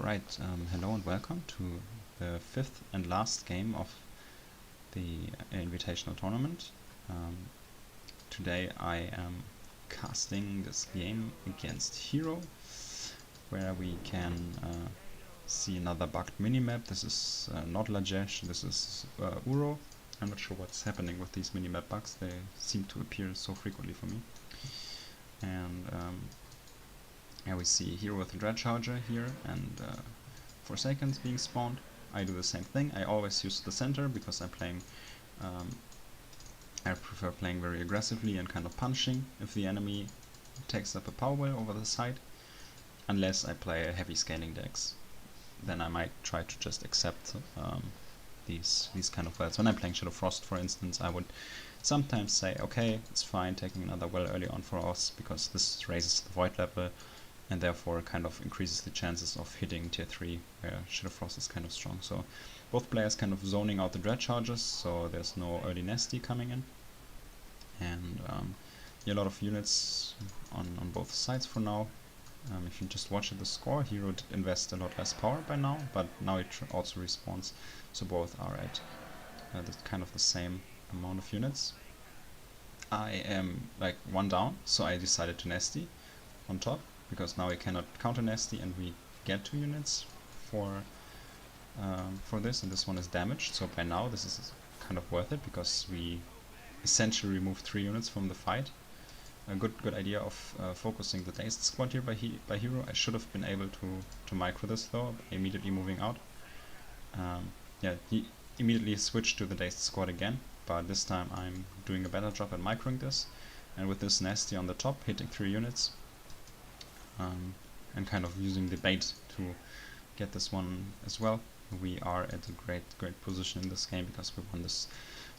Right, hello and welcome to the fifth and last game of the Invitational tournament. Today I am casting this game against Hirooo, where we can see another bugged minimap. This is not Lajesh, this is Uro. I'm not sure what's happening with these minimap bugs, they seem to appear so frequently for me. And here we see Hirooo with the Dread Charger here and Forsaken's being spawned. I do the same thing. I always use the center because I'm playing I prefer playing very aggressively and kind of punching if the enemy takes up a power well over the side, unless I play a heavy scaling decks. Then I might try to just accept these kind of wells. When I'm playing Shadow Frost, for instance, I would sometimes say, okay, it's fine taking another well early on for us because this raises the void level and therefore kind of increases the chances of hitting tier 3 where Shadow Frost is kind of strong. So both players kind of zoning out the Dread Charges, so there's no early Nasty coming in. And yeah, a lot of units on both sides for now. If you just watch the score, Hirooo did invest a lot less power by now, but now it also respawns, so both are at kind of the same amount of units. I am like one down, so I decided to Nasty on top, because now we cannot counter Nasty and we get 2 units for this, and this one is damaged, so by now this is kind of worth it because we essentially remove 3 units from the fight. A good idea of focusing the Dazed squad here by Hirooo. I should have been able to micro this though, immediately moving out. Yeah, he immediately switched to the Dazed squad again, but this time I'm doing a better job at microing this, and with this Nasty on the top, hitting 3 units, and kind of using the bait to get this one as well. We are at a great position in this game because we won this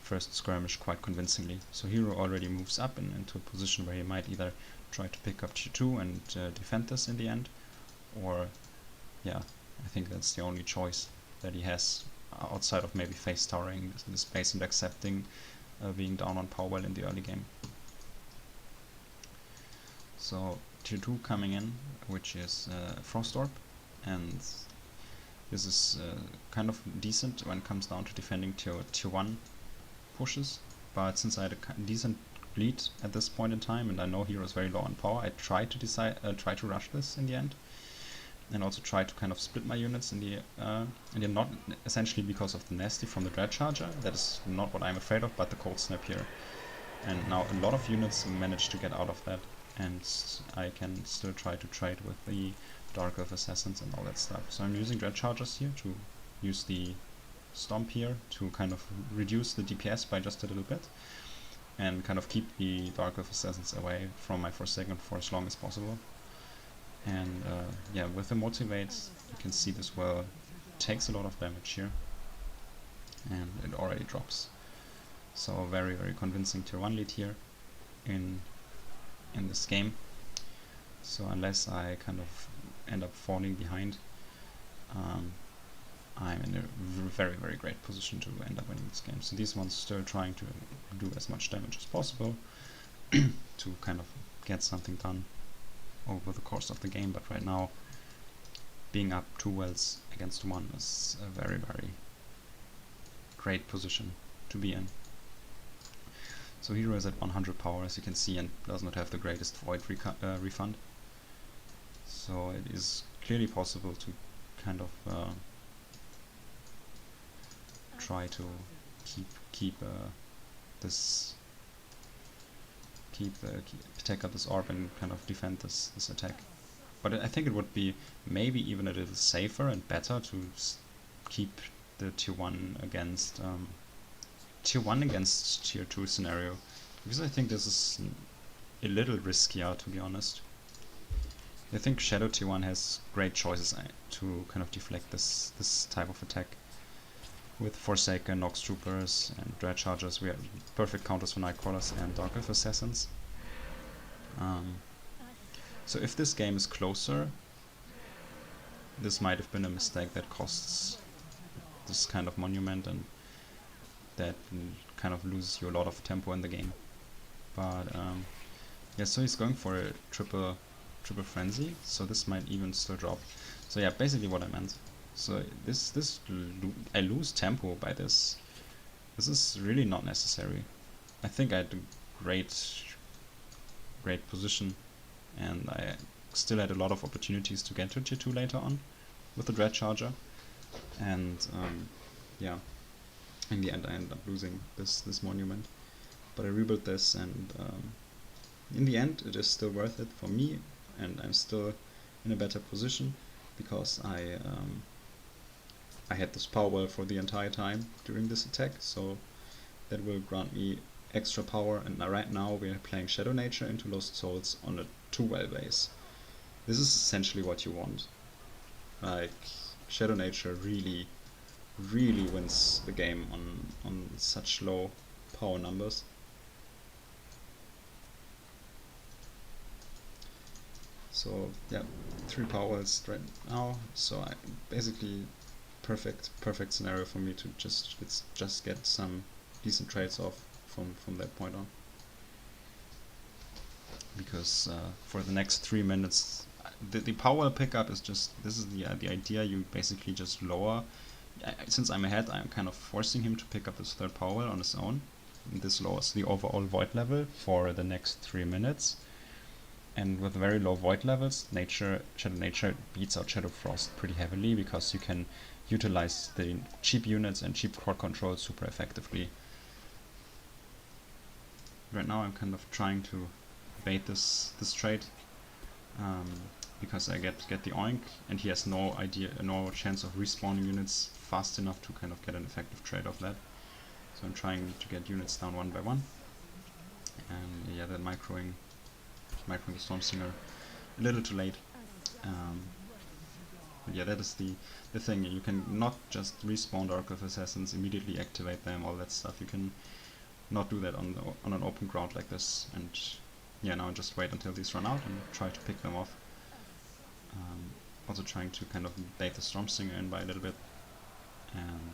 first skirmish quite convincingly. So Hirooo already moves up into a position where he might either try to pick up tier 2 and defend this in the end, or yeah, I think that's the only choice that he has outside of maybe face towering the space and accepting being down on power well in the early game. So tier 2 coming in, which is Frost Orb, and this is kind of decent when it comes down to defending tier 1 pushes, but since I had a decent lead at this point in time and I know Hirooo is very low on power, I try to rush this in the end, and also try to kind of split my units in the not essentially because of the Nasty from the Dread Charger. That is not what I'm afraid of, but the Cold Snap here. And now a lot of units manage to get out of that, and I can still try to trade with the Dark Elf Assassins and all that stuff. So I'm using Dread Chargers here to use the Stomp here to kind of reduce the DPS by just a little bit, and kind of keep the Dark Elf Assassins away from my Forsaken for as long as possible. And yeah, with the Motivates, you can see this well takes a lot of damage here, and it already drops. So very convincing tier 1 lead here in this game. So unless I kind of end up falling behind, I'm in a very great position to end up winning this game. So these ones still trying to do as much damage as possible to kind of get something done over the course of the game, but right now being up 2 wells against 1 is a very great position to be in. So Hirooo is at 100 power, as you can see, and does not have the greatest void refund. So it is clearly possible to kind of try to take up this orb and kind of defend this attack. But I think it would be maybe even a little safer and better to keep the tier 1 against tier 2 scenario, because I think this is a little riskier, to be honest. I think Shadow tier 1 has great choices to kind of deflect this type of attack. With Forsaken, Nox Troopers and Dread Chargers, we have perfect counters for Nightcrawlers and Dark Elf Assassins. So if this game is closer, this might have been a mistake that costs this kind of monument, and that kind of loses you a lot of tempo in the game. But yeah, so he's going for a triple frenzy, so this might even still drop. So yeah, basically what I meant. So I lose tempo by this. This is really not necessary. I think I had a great position, and I still had a lot of opportunities to get to tier 2 later on with the Dread Charger. And yeah, in the end I ended up losing this monument. But I rebuilt this, and in the end it is still worth it for me, and I'm still in a better position because I had this power well for the entire time during this attack, so that will grant me extra power. And right now we are playing Shadow Nature into Lost Souls on a 2-well base. This is essentially what you want. Like, Shadow Nature really wins the game on such low power numbers. So yeah, 3 powers right now. So I basically perfect scenario for me to just get some decent trades off from that point on. Because for the next 3 minutes, the power pickup is just, this is the idea. You basically just lower. Since I'm ahead, I'm kind of forcing him to pick up this 3rd power on his own. This lowers the overall void level for the next 3 minutes. And with very low void levels, Shadow Nature beats out Shadow Frost pretty heavily, because you can utilize the cheap units and cheap crowd control super effectively. Right now I'm kind of trying to bait this trade, because I get the oink, and he has no chance of respawning units fast enough to kind of get an effective trade off that. So I'm trying to get units down one by one, and yeah, then microing the Stormsinger a little too late. But yeah, that is the thing. You can not just respawn Dark Elf Assassins, immediately activate them, all that stuff. You can not do that on an open ground like this. And yeah, now just wait until these run out and try to pick them off. Also trying to kind of bait the Stormsinger in by a little bit. And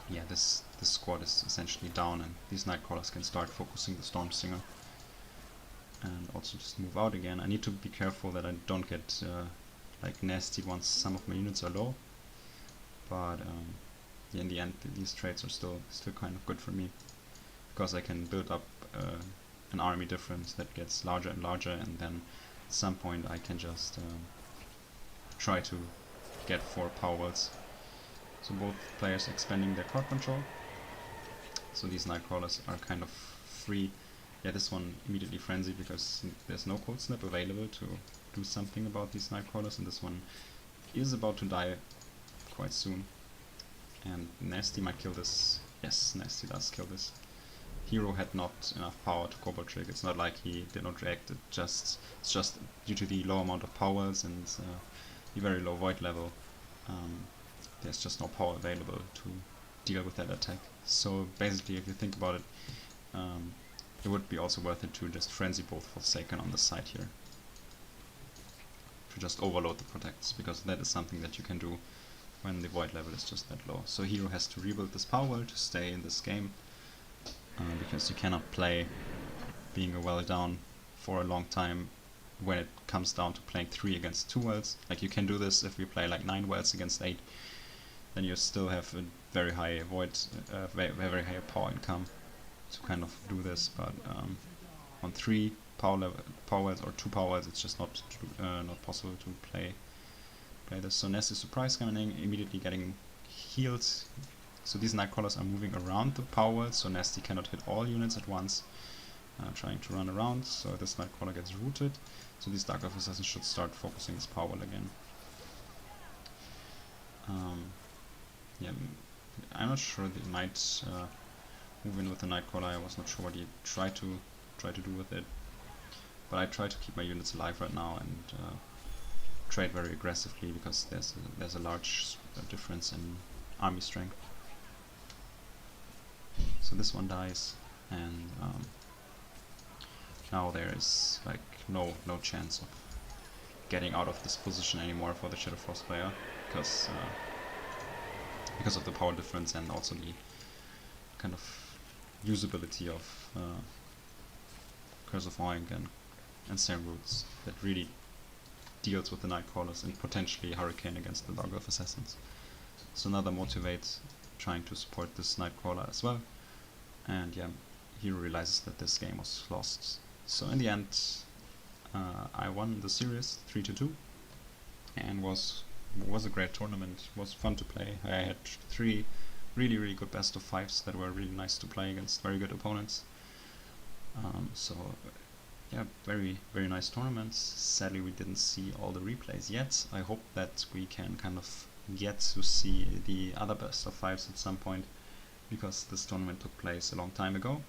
yeah, this squad is essentially down, and these Nightcrawlers can start focusing the Stormsinger. And also just move out again. I need to be careful that I don't get like nasty once some of my units are low. But yeah, in the end, these trades are still kind of good for me, because I can build up an army difference that gets larger and larger, and then at some point I can just try to get 4 power wells. So both players expanding their crowd control. So these Nightcrawlers are kind of free. Yeah, this one immediately frenzied because there's no cold snap available to do something about these Nightcrawlers, and this one is about to die quite soon. And Nasty might kill this. Yes, Nasty does kill this. Hirooo had not enough power to Cobalt Trick. It's not like he did not react, it's just due to the low amount of powers and the very low void level. There's just no power available to deal with that attack. So basically, if you think about it, it would be also worth it to just frenzy both Forsaken on the side here, to just overload the protects, because that is something that you can do when the void level is just that low. So Hirooo has to rebuild this power well to stay in this game, because you cannot play being a well down for a long time when it comes down to playing 3 against 2 wells. Like, you can do this if you play like 9 wells against 8, then you still have a very high void, very high power income to kind of do this, but on 3 power wells or 2 power wells, it's just not possible to play this. So Nasty Surprise coming in, immediately getting healed. So these Nightcrawlers are moving around the power wells, so Nasty cannot hit all units at once, trying to run around. So this Nightcrawler gets rooted, so these Dark Elf Assassins should start focusing this power well again. Yeah, I'm not sure they might move in with the Nightcrawler. I was not sure what he tried to do with it, but I try to keep my units alive right now and trade very aggressively, because there's a large difference in army strength. So this one dies, and now there is like no chance of getting out of this position anymore for the Shadow Frost player, because of the power difference, and also the kind of usability of Curse of Oink and Sand Roots that really deals with the Nightcrawlers and potentially Hurricane against the Logolf Assassins. So another motivate, trying to support this Nightcrawler as well. And yeah, he realizes that this game was lost. So in the end, I won the series 3-2, and was a great tournament. Was fun to play. I had 3 really good best of 5s that were really nice to play against very good opponents. So yeah, very nice tournaments. Sadly, we didn't see all the replays yet. I hope that we can kind of get to see the other best of 5s at some point, because this tournament took place a long time ago,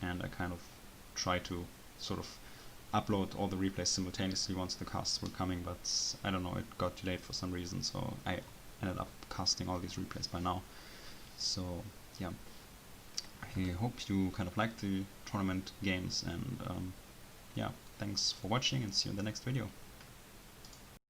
and I kind of try to sort of upload all the replays simultaneously once the casts were coming, but I don't know, it got delayed for some reason, so I ended up casting all these replays by now. So yeah, I hope you kind of liked the tournament games, and yeah, thanks for watching, and see you in the next video.